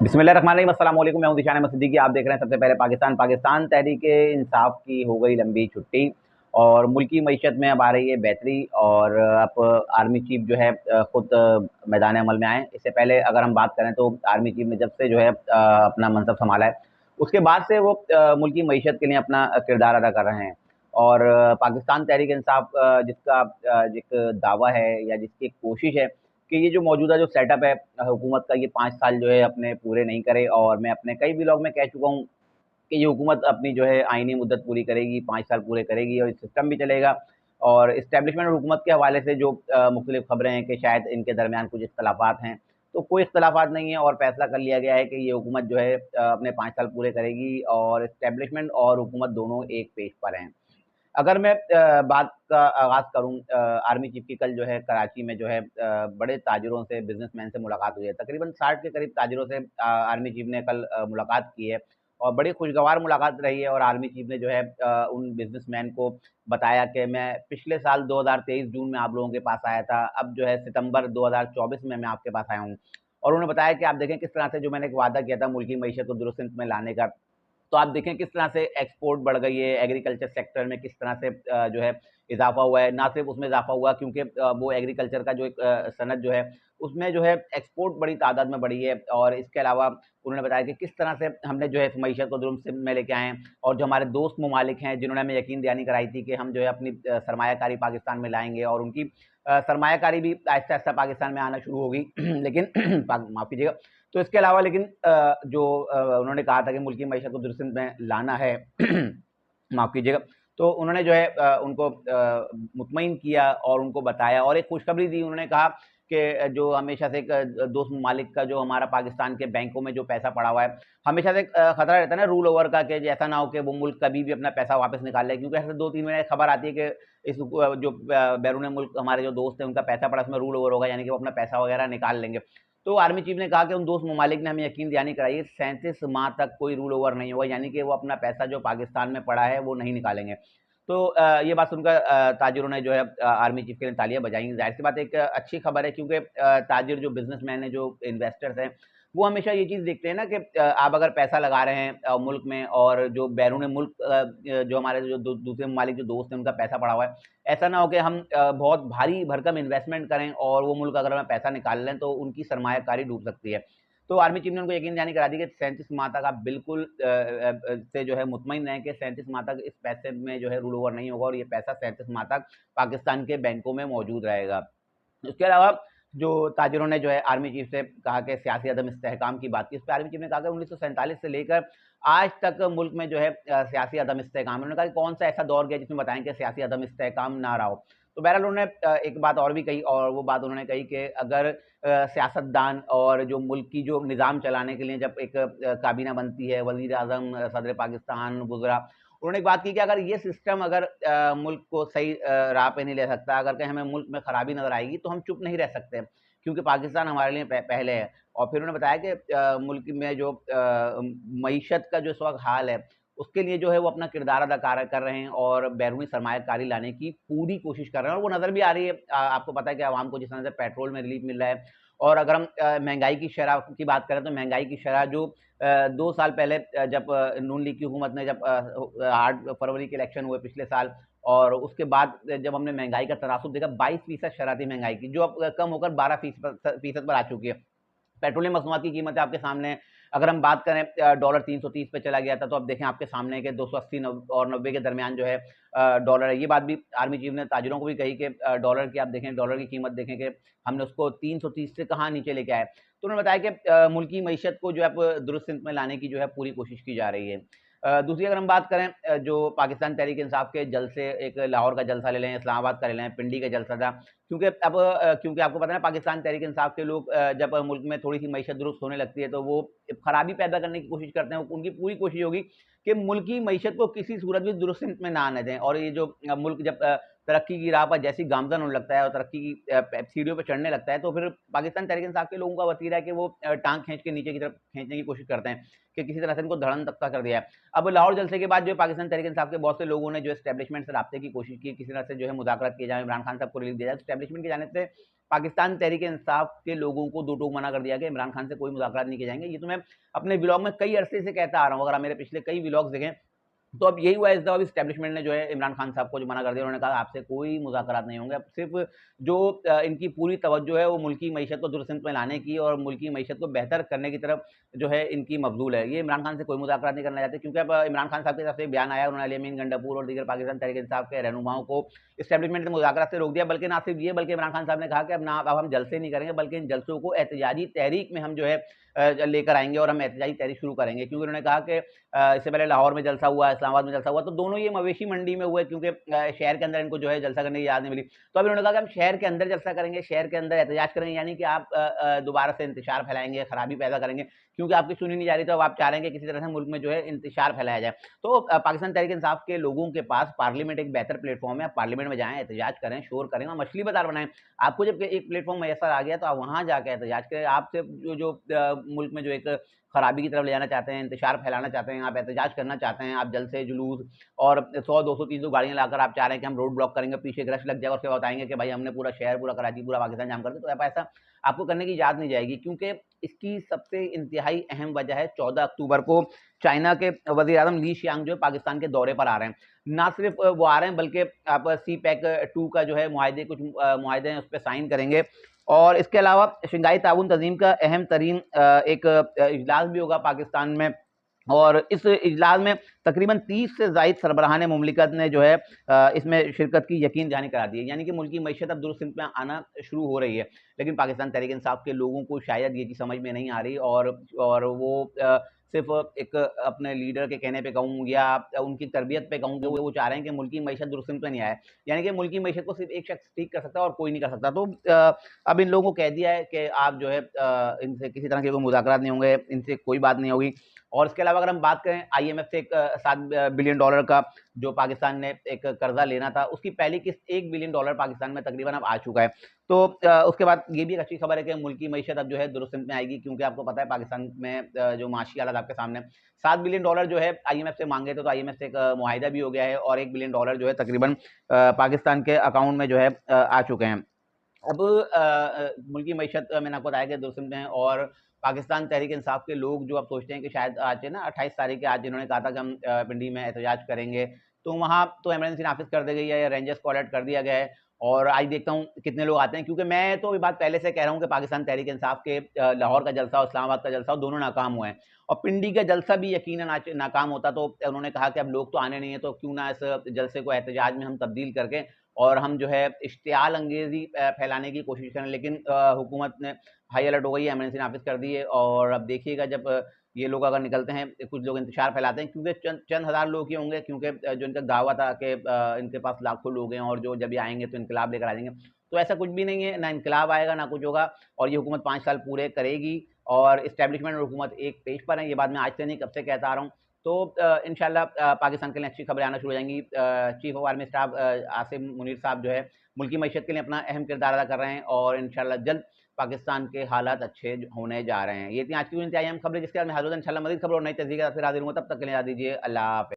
बिस्मिल्लाहिर्रहमानिर्रहीम, अस्सलाम वालेकुम। मैं हूं दिशान अहमद सिद्दीकी। आप देख रहे हैं सबसे पहले पाकिस्तान तहरीक-ए-इंसाफ की हो गई लंबी छुट्टी और मुल्की मईशत में अब आ रही है बेहतरी और अब आर्मी चीफ जो है खुद मैदान अमल में आए। इससे पहले अगर हम बात करें तो आर्मी चीफ ने जब से जो है अपना मनसब संभाला है उसके बाद से वो मुल्की मईशत के लिए अपना किरदार अदा कर रहे हैं। और पाकिस्तान तहरीक इंसाफ जिसका एक दावा है या जिसकी कोशिश है कि ये जो मौजूदा जो सेटअप है हुकूमत का, ये 5 साल जो है अपने पूरे नहीं करे। और मैं अपने कई व्लॉग में कह चुका हूँ कि ये हुकूमत अपनी जो है आईनी मुद्दत पूरी करेगी, 5 साल पूरे करेगी और सिस्टम भी चलेगा। और इस्टेब्लिशमेंट और हुकूमत के हवाले से जो मुख्तलिफ खबरें हैं कि शायद इनके दरमियान कुछ इख्तलाफात हैं, तो कोई इख्तलाफात नहीं है और फैसला कर लिया गया है कि ये हुकूमत जो है अपने 5 साल पूरे करेगी और इस्टेब्लिशमेंट और हुकूमत दोनों एक पेज पर हैं। अगर मैं बात का आगाज़ करूँ, आर्मी चीफ की कल जो है कराची में जो है बड़े ताजिरों से, बिज़नेसमैन से मुलाकात हुई है। तकरीबन 60 के करीब ताजिरों से आर्मी चीफ ने कल मुलाकात की है और बड़ी खुशगवार मुलाकात रही है। और आर्मी चीफ ने जो है उन बिज़नेसमैन को बताया कि मैं पिछले साल 2023 जून में आप लोगों के पास आया था, अब जो है सितंबर 2024 में मैं आपके पास आया हूँ। और उन्होंने बताया कि आप देखें किस तरह से जो मैंने एक वादा किया था मुल्की मईशत को दुरुस्त में लाने का, तो आप देखें किस तरह से एक्सपोर्ट बढ़ गई है, एग्रीकल्चर सेक्टर में किस तरह से जो है इज़ाफ़ा हुआ है। ना सिर्फ उसमें इज़ाफ़ा हुआ क्योंकि वो एग्रीकल्चर का जो एक सनद जो है उसमें जो है एक्सपोर्ट बड़ी तादाद में बढ़ी है। और इसके अलावा उन्होंने बताया कि किस तरह से हमने जो है इस मईशत को दुरुस्त में लेके आए हैं और जो हमारे दोस्त ममालिक हैं जिन्होंने हमें यकीन दहानी कराई थी कि हम जो है अपनी सरमायाकारी पाकिस्तान में लाएँगे और उनकी सरमायाकारी भी आहिस्ता-आहिस्ता पाकिस्तान में आना शुरू होगी। लेकिन माफ़ कीजिएगा। तो इसके अलावा लेकिन जो उन्होंने कहा था कि मुल्की मईशत को दुरुस्त में लाना है माफ़ कीजिएगा, तो उन्होंने जो है उनको मुतमईन किया और उनको बताया और एक खुशखबरी दी। उन्होंने कहा कि जो हमेशा से एक दोस्त ममालिक का जो हमारा पाकिस्तान के बैंकों में जो पैसा पड़ा हुआ है, हमेशा से एक खतरा रहता है ना रूल ओवर का, कि ऐसा ना हो कि वो मुल्क कभी भी अपना पैसा वापस निकाल ले। क्योंकि ऐसे 2-3 महीने खबर आती है कि इस जो बैरून मुल्क हमारे जो दोस्त हैं उनका पैसा पड़ा, उसमें रूल ओवर होगा, यानी कि वो अपना पैसा वगैरह निकाल लेंगे। तो आर्मी चीफ ने कहा कि उन दोस्त ममालिक ने हमें यकीन दहानी कराई है 37 माह तक कोई रूल ओवर नहीं होगा, यानी कि वो अपना पैसा जो पाकिस्तान में पड़ा है वो नहीं निकालेंगे। तो ये बात सुनकर ताजिरों ने जो है आर्मी चीफ के लिए तालियां बजाई। जाहिर सी बात है, एक अच्छी खबर है क्योंकि ताजिर जो बिजनेसमैन है, जो इन्वेस्टर्स हैं, वो हमेशा ये चीज़ देखते हैं ना कि आप अगर पैसा लगा रहे हैं मुल्क में और जो बैरून मुल्क जो हमारे जो दूसरे ममालिक जो दोस्त हैं उनका पैसा पड़ा हुआ है, ऐसा ना हो कि हम बहुत भारी भरकम इन्वेस्टमेंट करें और वो मुल्क अगर हमें पैसा निकाल लें तो उनकी सरमायाकारी डूब सकती है। तो आर्मी चीफ ने उनको यकीन दहानी करा दी कि 37 माह तक आप बिल्कुल से जो है मुतमईन रहें कि 37 माह तक इस पैसे में जो है रूल ओवर नहीं होगा और ये पैसा 37 माह तक पाकिस्तान के बैंकों में मौजूद रहेगा। उसके अलावा जो ताजिरों ने जो है आर्मी चीफ से कहा कि सियासी अदम इस्तेहकाम की बात की, इस पर आर्मी चीफ ने कहा कि 1947 से लेकर आज तक मुल्क में जो है सियासी अदम इस्तेहकाम, उन्होंने कहा कि कौन सा ऐसा दौर गया जिसमें बताएं कि सियासी अदम इस्तेहकाम ना रहा हो। तो बहरहाल उन्होंने एक बात और भी कही और वो बात उन्होंने कही कि अगर सियासतदान और जो मुल्क की जो निज़ाम चलाने के लिए जब एक काबीना बनती है, वज़ीर आज़म, सदर पाकिस्तान, वुज़रा, उन्होंने एक बात की कि अगर ये सिस्टम अगर मुल्क को सही राह पे नहीं ले सकता, अगर कहीं हमें मुल्क में खराबी नज़र आएगी तो हम चुप नहीं रह सकते क्योंकि पाकिस्तान हमारे लिए पहले है। और फिर उन्होंने बताया कि मुल्क में जो मईशत का जो इस वक्त हाल है उसके लिए जो है वो अपना किरदार अदा कर रहे हैं और बैरूनी सरमायाकारी लाने की पूरी कोशिश कर रहे हैं और वो नज़र भी आ रही है। आपको पता है कि आवाम को जिस तरह से पेट्रोल में रिलीफ मिल रहा है और अगर हम महंगाई की शरह की बात करें तो महंगाई की शरह जो 2 साल पहले जब नून लीग की हुकूमत ने जब 8 फरवरी के इलेक्शन हुए पिछले साल और उसके बाद जब हमने महंगाई का तनासुब देखा, 22% शरह थी महंगाई की, जो अब कम होकर 12% पर आ चुकी है। पेट्रोलियम मसनूआत की कीमतें आपके सामने है। अगर हम बात करें डॉलर 330 पे चला गया था, तो अब देखें आपके सामने कि 280 और 90 के दरमियान जो है डॉलर है। ये बात भी आर्मी चीफ ने ताजिरों को भी कही कि डॉलर की आप देखें, डॉलर की कीमत देखें कि हमने उसको 330 से कहाँ नीचे लेके आए। तो उन्होंने बताया कि मुल्की मईशत को जो है दुरुस्त में लाने की जो है पूरी कोशिश की जा रही है। दूसरी अगर हम बात करें जो पाकिस्तान तहरीक इंसाफ के जलसे, एक लाहौर का जलसा ले लें, इस्लामाबाद का ले लें, पिंडी का जलसा था, क्योंकि अब क्योंकि आपको पता है पाकिस्तान तहरीक इंसाफ के लोग जब मुल्क में थोड़ी सी मईशत दुरुस्त होने लगती है तो वो खराबी पैदा करने की कोशिश करते हैं। उनकी पूरी कोशिश होगी कि मुल्क की मईशत को किसी सूरत भी दुरुस्त में ना आने दें और ये जो मुल्क जब तरक्की की राह पर जैसी गामज़न होने लगता है और तरक्की की सीढ़ियों पे चढ़ने लगता है, तो फिर पाकिस्तान तहरीक-ए-इंसाफ के लोगों का वतीरा है कि वो टाँग खींच के नीचे की तरफ खींचने की कोशिश करते हैं कि किसी तरह से इनको धड़न तख्ता कर दिया है। अब लाहौर जलसे के बाद जो है पाकिस्तान तहरीक-ए-इंसाफ के बहुत से लोगों ने जो एस्टेब्लिशमेंट से राब्ते की कोशिश की, किसी तरह से जो है मुज़ाकरात किए जाएँ, इमरान खान साहब को रिलीफ़ दिया जाए। एस्टेब्लिशमेंट की जानिब से पाकिस्तान तहरीक-ए-इंसाफ के लोगों को दो टूक मना कर दिया कि इमरान खान से कोई मुज़ाकरात नहीं किए जाएँगे। ये तो मैं अपने व्लॉग में कई अरसे से कहता आ रहा हूँ, अगर आप मेरे पिछले कई व्लॉग्स देखें, तो अब यही हुआ है, इस दफ़ा भी एस्टेब्लिशमेंट ने जो है इमरान खान साहब को जो मना कर दिया। उन्होंने कहा आपसे कोई मुज़ाकरात नहीं होंगे। अब सिर्फ़ जो इनकी पूरी तवज्जो है वो मुल्की मईशत को दुरुस्त में लाने की और मुल्की मईशत को बेहतर करने की तरफ जो है इनकी मबज़ूल है। ये इमरान खान से कोई मुज़ाकरात नहीं करना चाहते, क्योंकि अब इमरान खान साहब की तरफ से एक बयान आया, उन्होंने अली अमीन गंडापुर और दीगर पाकिस्तान तहरीक-ए-इंसाफ के रहनुमाओं को एस्टेब्लिशमेंट ने मुज़ाकरात से रोक दिया। बल्कि ना सिर्फ़ ये, बल्कि इमरान खान साहब ने कहा कि अब हम जलसे नहीं करेंगे, बल्कि इन जलसों को एहतजाजी तहरीक में हम जो है लेकर आएँगे और हम एहतजाजी तहरीक शुरू करेंगे। क्योंकि उन्होंने कहा कि इससे पहले लाहौर में जलसा हुआ, इस्लामाबाद में जलसा हुआ, तो दोनों ये मवेशी मंडी में हुए, क्योंकि शहर के अंदर इनको जो है जलसा करने की इजाज़त नहीं मिली। तो अब इन्होंने कहा कि हम शहर के अंदर जलसा करेंगे, शहर के अंदर एहतजाज करेंगे, यानी कि आप दोबारा से इंतशार फैलाएँगे, खराबी पैदा करेंगे, क्योंकि आपकी सुनी नहीं जा रही, तो अब आप चाह रहे हैं कि किसी तरह से मुल्क में जो है इंतशार फैलाया जाए। तो पाकिस्तान तहरीक-ए-इंसाफ के लोगों के पास पार्लियामेंट एक बेहतर प्लेटफ़ॉर्म है। आप पार्लियामेंट में जाएँ, एहतजाज करें, शोर करें और मछली बाज़ार बनाएँ। आपको जब एक प्लेटफ़ॉर्म मैसर आ गया, तो आप वहाँ जाके एहतजाज करें। आप सिर्फ़ जो मुल्क में जो एक खराबी की तरफ ले जाना चाहते हैं, इंतशार फैलाना चाहते हैं, आप एहतजाज करना चाहते हैं, आप जलसे, जुलूस और 100, 200, 300 गाड़ियाँ लाकर आप चाह रहे हैं कि हम रोड ब्लॉक करेंगे, पीछे एक रश लग जाएगा, उसके बाद बताएँगे कि भाई हमने पूरा शहर, पूरा कराची, पूरा पाकिस्तान जाम कर दिया, तो अब ऐसा आपको करने की इजाज़त नहीं जाएगी, क्योंकि इसकी सबसे इंतहाई अहम वजह है 14 अक्टूबर को चाइना के वज़ीर-ए-आज़म ली शियांग जो है पाकिस्तान के दौरे पर आ रहे हैं। ना सिर्फ़ वो आ रहे हैं, बल्कि आप सी-पैक 2 का जो है कुछ मुआहदे हैं, उस पे साइन करेंगे और इसके अलावा शंघाई ताउन तंज़ीम का अहम तरीन एक इजलास भी होगा पाकिस्तान में और इस इजलास में तकरीबन 30 से ज़ायद सरबराहान मुमलिकत ने जो है इसमें शिरकत की यकीन दहानी करा दी है। यानी कि मुल्की मईशत अब दुरुस्त में आना शुरू हो रही है। लेकिन पाकिस्तान तहरीक-ए-इंसाफ के लोगों को शायद ये चीज़ समझ में नहीं आ रही और वो सिर्फ़ एक अपने लीडर के कहने पे कहूँ या उनकी तरबियत पे कहूँ कि वो चाह रहे हैं कि मुल्की मईशत दुरुस्त में नहीं आए। यानी कि मुल्की मईशत को सिर्फ़ एक शख्स ठीक कर सकता है और कोई नहीं कर सकता। तो अब इन लोगों को कह दिया है कि आप जो है इनसे किसी तरह के कोई मुज़ाकरात नहीं होंगे, इनसे कोई बात नहीं होगी। और इसके अलावा अगर हम बात करें आईएमएफ से एक $7 बिलियन का जो पाकिस्तान ने एक कर्जा लेना था, उसकी पहली किस्त $1 बिलियन पाकिस्तान में तकरीबन अब आ चुका है। तो उसके बाद ये भी एक अच्छी खबर है कि मुल्की मईशत अब जो है दुरुस्त में आएगी, क्योंकि आपको पता है पाकिस्तान में जो माशी हालात आपके सामने $7 बिलियन जो है आईएमएफ से मांगे थे, तो आईएमएफ से एक मुआहिदा भी हो गया है और $1 बिलियन जो है तकरीबन पाकिस्तान के अकाउंट में जो है आ चुके हैं। अब मुल्की मईशत मैंने आपको बताया कि दुरुस्त में है और पाकिस्तान तहरीक-ए-इंसाफ के लोग जो अब सोचते हैं कि शायद आज है ना 28 तारीख के आज इन्होंने कहा था कि हम पिंडी में एहतजाज करेंगे, तो वहाँ तो इमरजेंसी नाफिज़ कर दी गई है या रेंजर्स को अलर्ट कर दिया गया है और आज देखता हूँ कितने लोग आते हैं, क्योंकि मैं तो ये बात पहले से कह रहा हूँ कि पाकिस्तान तहरीक-ए-इंसाफ के लाहौर का जलसा और इस्लामाबाद का जलसा दोनों नाकाम हुए हैं और पिंडी का जलसा भी यकीनन आज नाकाम होता, तो उन्होंने कहा कि अब लोग तो आने नहीं है, तो क्यों ना इस जलसे को एहतजाज में हम तब्दील करके और हम जो है इश्तियाल अंगेज़ी फैलाने की कोशिश करें। लेकिन हुकूमत ने हाई अलर्ट हो गई है, इमरजेंसी नाफिज़ कर दी है और अब देखिएगा जब ये लोग अगर निकलते हैं, कुछ लोग इंतशार फैलाते हैं, क्योंकि चंद हज़ार लोग ही होंगे, क्योंकि जो इनका दावा था कि इनके पास लाखों लोग हैं और जो जब ये आएँगे तो इनकलाब लेकर आ जाएँगे। तो ऐसा कुछ भी नहीं है, ना इनकलाब आएगा, ना कुछ होगा और ये हुकूमत 5 साल पूरे करेगी और एस्टेब्लिशमेंट और हुकूमत एक पेज पर है। ये बात मैं आज से नहीं, कब से कहता आ रहा हूँ। तो इंशाल्लाह पाकिस्तान के लिए अच्छी खबरें आना शुरू हो जाएँगी। Chief of army staff Asim Munir साहब जो है मुल्की मईशत के लिए अपना अहम किरदार अदा कर रहे हैं और इंशाल्लाह जल्द पाकिस्तान के हालात अच्छे होने जा रहे हैं। ये थी आज की इंतहाई अहम खबरें, जिसके बाद मैं हाज़िर हूँ इंशाल्लाह मज़ीद खबरों और नई तस्दीक के साथ फिर हाज़िर हूँ। तब तक के लिए इजाज़त दीजिए। अल्लाह हाफ़िज़।